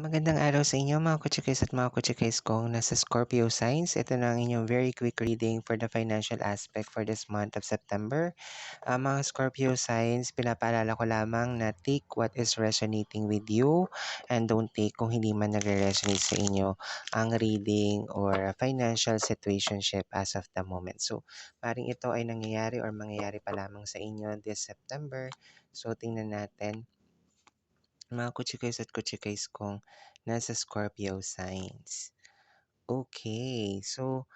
Magandang araw sa inyo mga kutsikis at mga kutsikis kong nasa Scorpio signs. Ito na ang inyong very quick reading for the financial aspect for this month of September. Mga Scorpio signs, pinapaalala ko lamang na take what is resonating with you and don't take kung hindi man nagre-resonate sa inyo ang reading or financial situationship as of the moment. So, paring ito ay nangyayari or mangyayari pa lamang sa inyo this September. So, tingnan natin mga kutsikis at kutsikis kong nasa Scorpio signs. Okay, so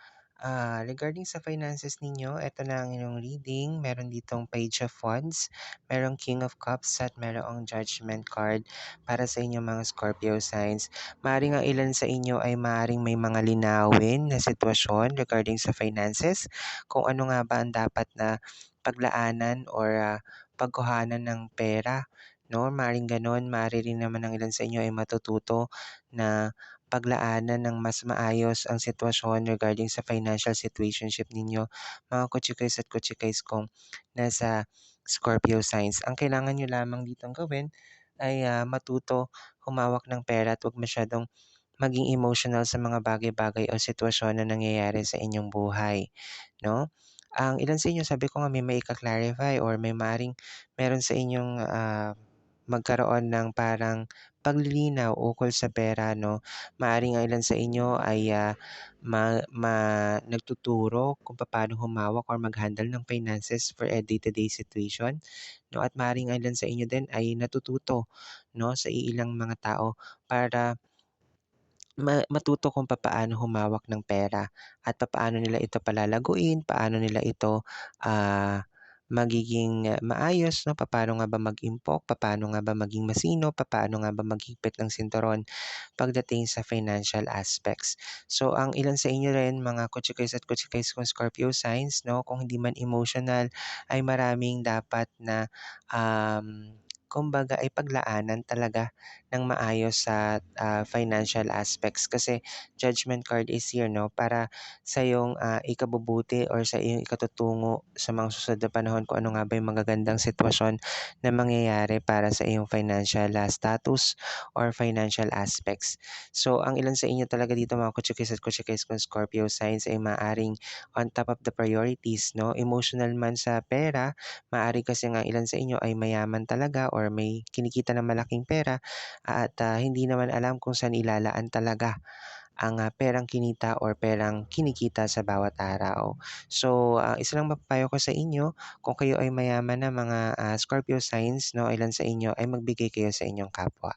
regarding sa finances ninyo, ito na ang inyong reading. Meron ditong Page of Wands, merong King of Cups at merong Judgment card para sa inyong mga Scorpio signs. Maaring ang ilan sa inyo ay maaring may mga linawin na sitwasyon regarding sa finances, kung ano nga ba ang dapat na paglaanan or pagkuhanan ng pera. No, maring ganon, maaari rin naman ang ilan sa inyo ay matututo na paglaanan ng mas maayos ang sitwasyon regarding sa financial situationship ninyo, mga kutsikis at kutsikis kong nasa Scorpio signs. Ang kailangan nyo lamang ditong gawin ay matuto humawak ng pera at huwag masyadong maging emotional sa mga bagay-bagay o sitwasyon na nangyayari sa inyong buhay, no? Ang ilan sa inyo, sabi ko nga, may maika-clarify or may meron sa inyong magkaroon ng parang paglilinaw ukol sa pera, no? Maaaring ang ilan sa inyo ay nagtuturo kung paano humawak or mag-handle ng finances for a day-to-day situation, no? At maaaring ang ilan sa inyo din ay natututo, no, sa iilang mga tao para matuto kung papaano humawak ng pera at papaano nila ito palalaguin, paano nila ito magiging maayos, no? Papaano nga ba mag-impok, papaano nga ba maging masino, papaano nga ba maghigpit ng sinturon pagdating sa financial aspects. So ang ilan sa inyo rin mga kutsikis at kutsikis kung Scorpio signs, no, kung hindi man emotional ay maraming dapat na kumbaga ay paglaanan talaga ng maayos sa financial aspects kasi judgment card is here, no, para sa iyong ikabubuti or sa iyong ikatutungo sa mga susunod na panahon kung ano nga ba yung magagandang sitwasyon na mangyayari para sa iyong financial status or financial aspects. So ang ilan sa inyo talaga dito mga kutsikis at kutsikis kung Scorpio signs ay maaring on top of the priorities, no, emotional man sa pera, maari kasi nga ilan sa inyo ay mayaman talaga or may kinikita ng malaking pera at hindi naman alam kung saan ilalaan talaga ang perang kinita or perang kinikita sa bawat araw. So, isa lang mapapayo ko sa inyo, kung kayo ay mayaman na mga Scorpio signs, no, ilan sa inyo ay magbigay kayo sa inyong kapwa.